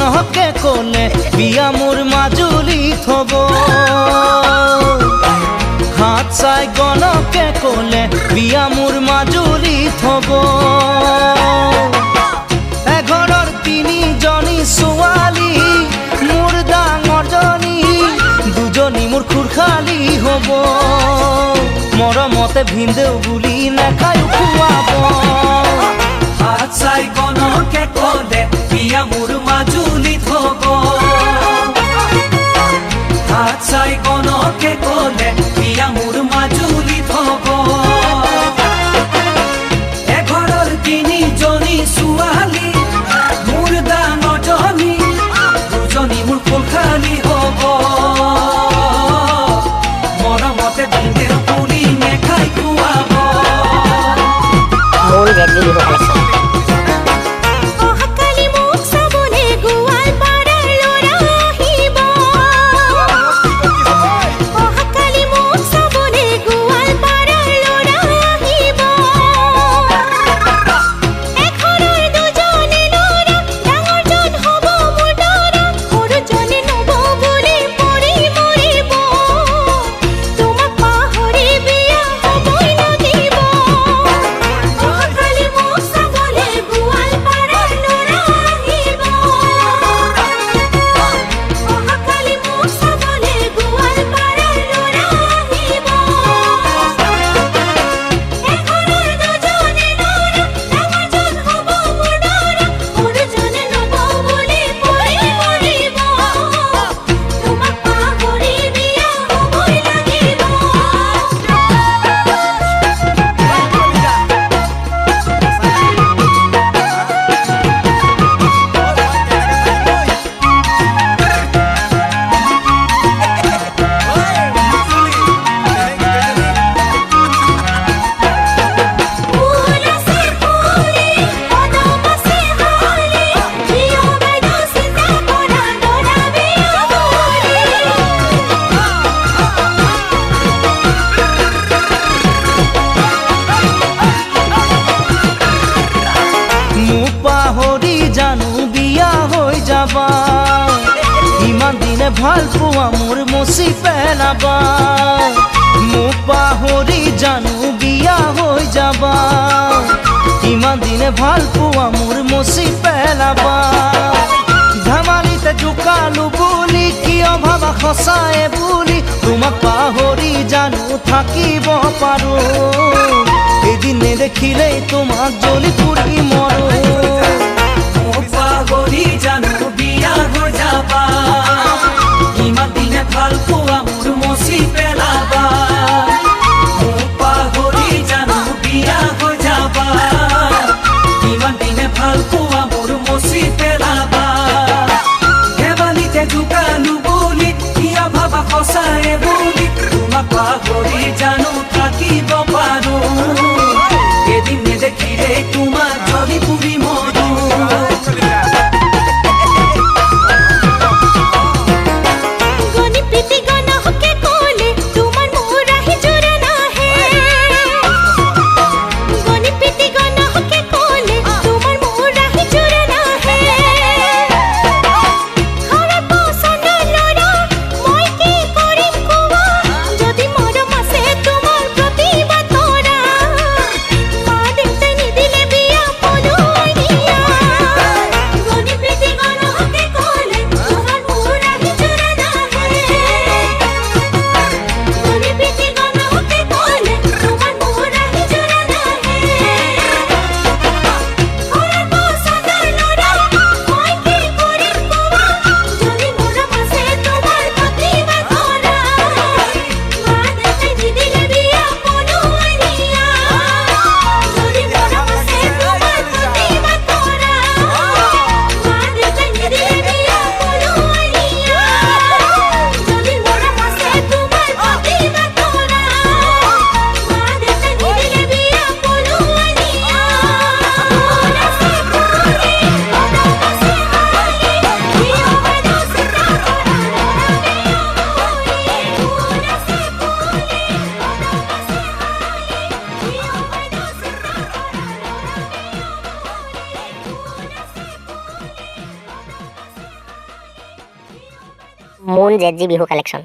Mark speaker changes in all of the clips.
Speaker 1: গণকে ক'লে বিয়া মোৰ মাজুলীত হ'ব। হাত চাই গণকে ক'লে বিয়া মোৰ মাজুলীত হ'ব। এঘৰৰ তিনিজনী ছোৱালী মোৰ ডাঙৰজনী, দুজনী মোৰ খুৰখালী হ'ব। মৰমতে ভিন্দেও বুলি নাখায়ো খুৱাব।
Speaker 2: হাত চাই গণকে ক'লে বিয়া মোৰ মাজুলীত হ'ব। হাত চাই গণকে ক'লে বিয়া মোৰ মাজুলীত হ'ব। এঘৰৰ তিনিজনী ছোৱালী মোৰ ডাঙৰজনী, দুজনী মোৰ খুৰখালী হ'ব। মৰমতে ভিন্দেও বুলি নেখাই খুৱাব।
Speaker 3: মূল ভেটলি বিহু কালেকশ্যন।
Speaker 1: ইমান দিনে ভাল পোৱা মোৰ মচি পেলাবা। মোক পাহৰি জানো বিয়া হৈ যাবা। ইমান দিনে ভাল পোৱা মোৰ মচি পেলাবা। ধেমালিতে জোকালো বুলি কিয় ভাবা সঁচাই বুলি, তোমাক পাহৰি জানো থাকিব পাৰো। এদিন নেদেখিলেই তোমাক জ্বলি পুৰি মৰো।
Speaker 2: পাহৰি জানো বিয়া হৈ যাবা। ইমান দিনে ভাল পোৱা মোৰ মচি পেলাবা। পাহৰি জানো বিয়া হৈ যাবা। ইমান দিনে ভাল পোৱা মোৰ মচি পেলাবা। ধেমালিতে জোকালো বুলি কিয় ভাবা সঁচাই বুলি, তোমাক পাহৰি জানো থাকিব পাৰো। এদিন নেদেখিলে তোমাক জ্বলি
Speaker 3: মুন জেজি বিহু কালেকশ্যন।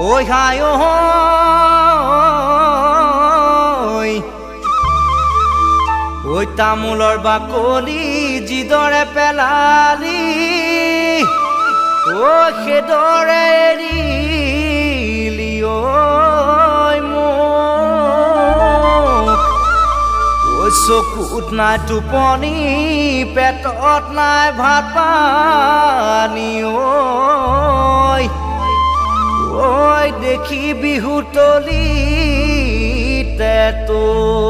Speaker 1: ঐ হাই ঐ ঐ তামোলৰ বাকলি যিদৰে পেলালি ঐ সেইদৰে এৰিলি ঐ মোক ঐ চকুত নাই টোপনি পেটত নাই ভাত পানী ঐ দেখি বিহু তলিতে তোক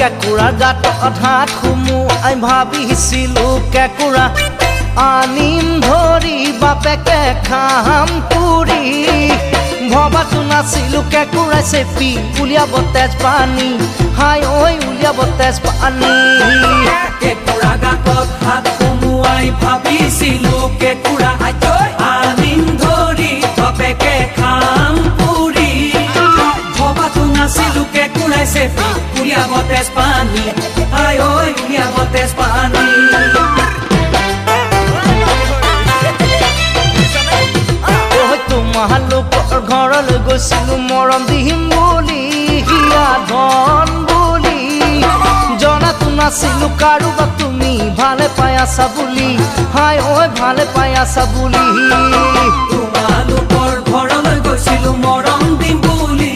Speaker 1: কেঁকুৰাৰ গাঁতত হাত সুমুৱাই ভাবিছিলোঁ কেঁকুৰা আনিম ধৰি বাপেকে খাম পুৰি ভবাতো নাছিলোঁ কেঁকুৰাই চেপি উলিয়াব তেজ পানী হাই ঐ উলিয়াব তেজ পানী
Speaker 2: কেঁকুৰা গাঁতত হাত সুমুৱাই ভাবিছিলোঁ কেঁকুৰা আনিম ধৰি বাপেকে খাম পুৰি ভবাতো নাছিলোঁ কেঁকুৰাই চেপি উলিয়াব তেজ পানী আই ঐ উলিয়াব তেজ পানী
Speaker 1: তোমালোকৰ ঘৰলৈ গৈছিলোঁ মৰম দিম বুলি হিয়া ধন বুলি জনাতো নাছিলোঁ কাৰোবাক তুমি ভালে পাই আছা বুলি হাই ঐ ভালে পাই আছা বুলি
Speaker 2: তোমালোকৰ ঘৰলৈ গৈছিলোঁ মৰম দিম বুলি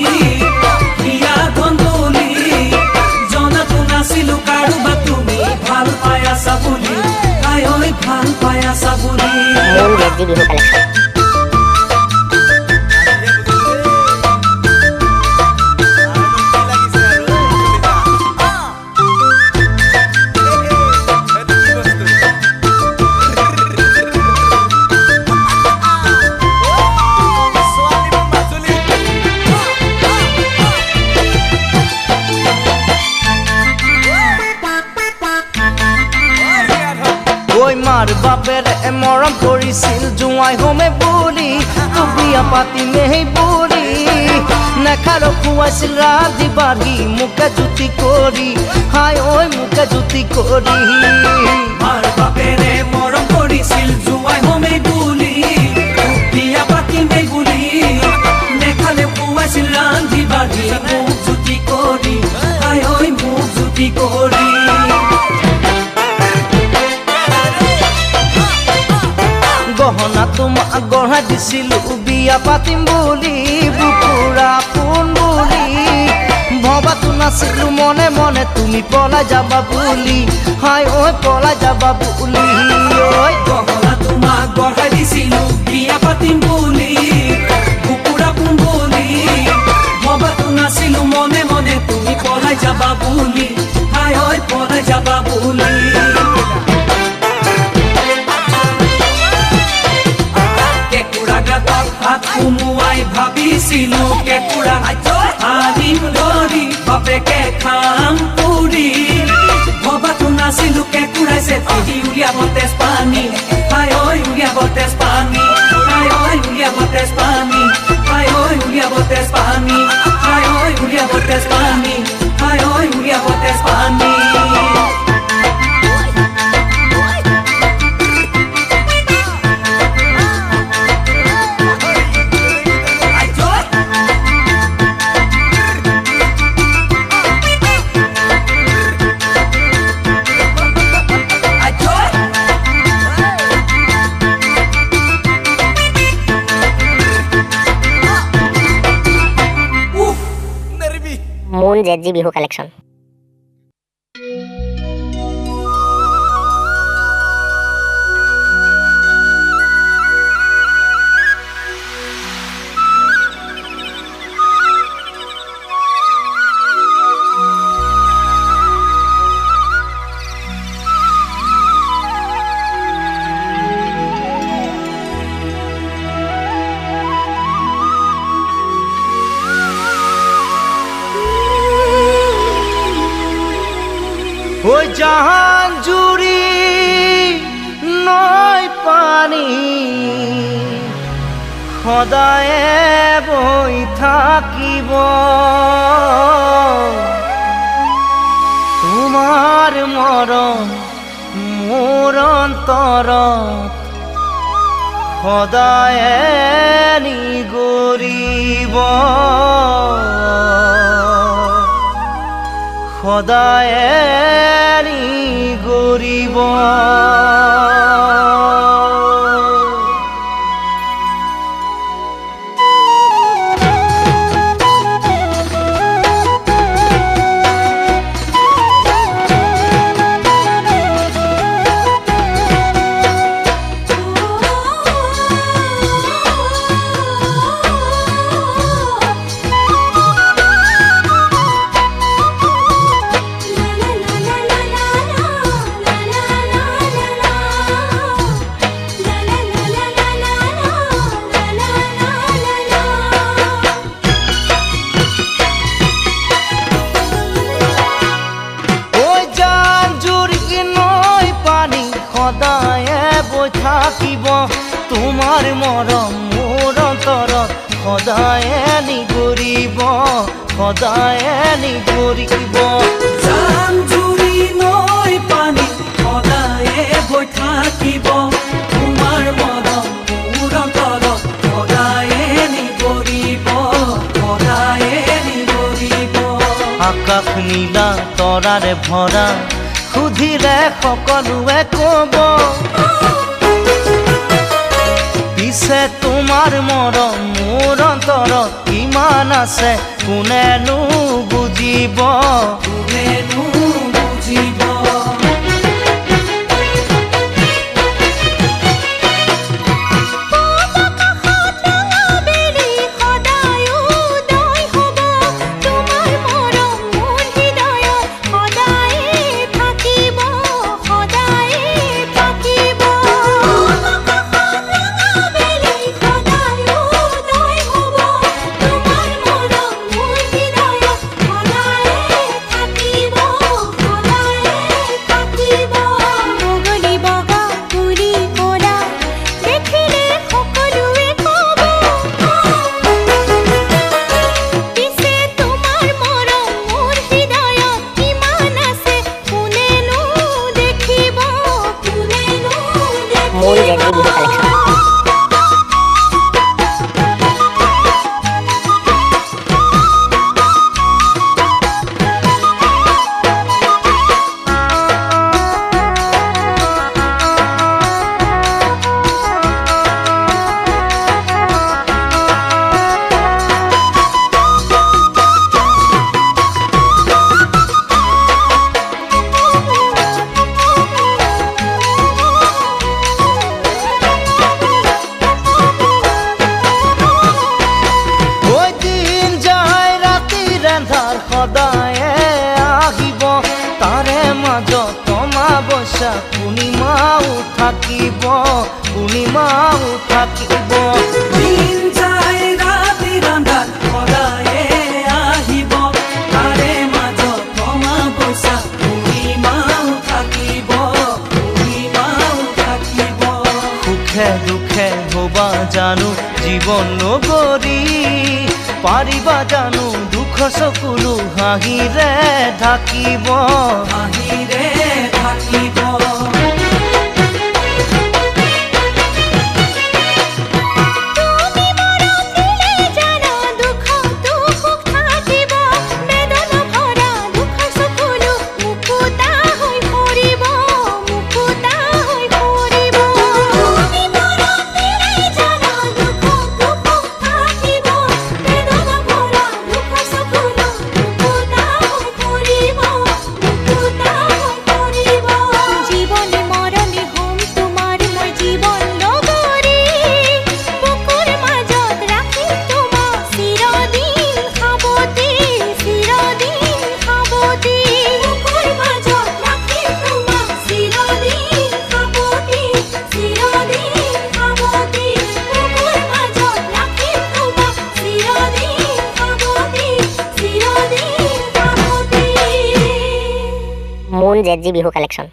Speaker 2: হিয়া ধন বুলি জনাতো নাছিলোঁ কাৰোবাক তুমি ভাল পাই আছা বুলি আই ঐ ভাল পাই আছা বুলি
Speaker 3: মুন জেজি বিহু কালেকশ্যন।
Speaker 1: মাৰ বাপেৰে মৰম কৰিছিল জোঁৱাই হোমে বুলি তোক বিয়া পাতিমেই বুলি নেখাৰো খুৱাইছিল ৰান্ধি বাঢ়ি মোকে জুতি কৰি হাই ঐ মোকে জুতি কৰি
Speaker 2: মাৰ বাপেৰে মৰম কৰিছিল জোঁৱাই হোমে বুলি তোক বিয়া পাতিমেই বুলি নেখালে খুৱাইছিল ৰান্ধি বাঢ়ি মোক জুতি কৰি আই ঐ মোক জুতি কৰি
Speaker 1: গহনা তোমাক গঢ়াই দিছিলোঁ বিয়া পাতিম বুলি বুকুৰা পোন বুলি ভবাতো নাছিলোঁ মনে মনে তুমি পলাই যাবা বুলি হাই ঐ পলাই যাবা বুলি ঐ
Speaker 2: গহনা তোমাক গঢ়াই দিছিলোঁ বিয়া পাতিম বুলি বুকুৰা পোন বুলি ভবাতো নাছিলোঁ মনে মনে তুমি পলাই যাবা বুলি হাই ঐ পলাই যাবা বুলি হাত সুমুৱাই ভাবিছিলোঁ কেঁকুৰা আনিম ধৰি বাপেকে খাম পুৰি ভবাতো নাছিলোঁ কেঁকুৰাই চেপি উলিয়াব তেজ পানী হাই ঐ উলিয়াব তেজ পানী হাই ঐ উলিয়াব তেজ পানী হাই ঐ উলিয়াব তেজ পানী হাই ঐ উলিয়াব তেজ পানী হাই ঐ উলিয়াব তেজ পানী
Speaker 3: জেডজি বিহু কালেকশ্যন।
Speaker 1: ওই জাহান জুড়ি নয় পানি সদায়ে বৈ থাকিব তোমাৰ মৰম মোৰ অন্তৰত সদায়ে নিগৰিব সদায়ে নিগৰিব। থাকিব তোমাৰ মৰম মোৰ অন্তৰত সদায়ে নিগৰিব সদায়ে নিগৰিব।
Speaker 2: জান জুৰি নৈ পানী সদায়ে বৈ থাকিব তোমাৰ মৰম মোৰ অন্তৰত সদায়ে নিগৰিব সদায়ে নিগৰিব।
Speaker 1: আকাশ নীলা তৰাৰে ভৰা সুধিলে সকলোৱে ক'ব পিছে তোমাৰ মৰম মোৰ অন্তৰত কিমান আছে কোনেনো বুজিব
Speaker 2: কোনেনো বুজিব।
Speaker 3: মূল জেডজি বিহু কালেকশ্যন।
Speaker 1: সদায়ে আহিব তাৰে মাজত অমাৱস্যা পূৰ্ণিমাও থাকিব পূৰ্ণিমাও থাকিব।
Speaker 2: দিন যায় ৰাতি আন্ধাৰ সদায়ে আহিব তাৰে মাজত অমাৱস্যা পূৰ্ণিমাও থাকিব পূৰ্ণিমাও থাকিব।
Speaker 1: সুখে দুখে হবা জানো জীৱন নগৰী পাৰিবা জানো দুখ চকুলো হাঁহিৰে ঢাকিব
Speaker 2: হাঁহিৰে ঢাকিব।
Speaker 3: মুন জেডজি বিহু কালেকশ্যন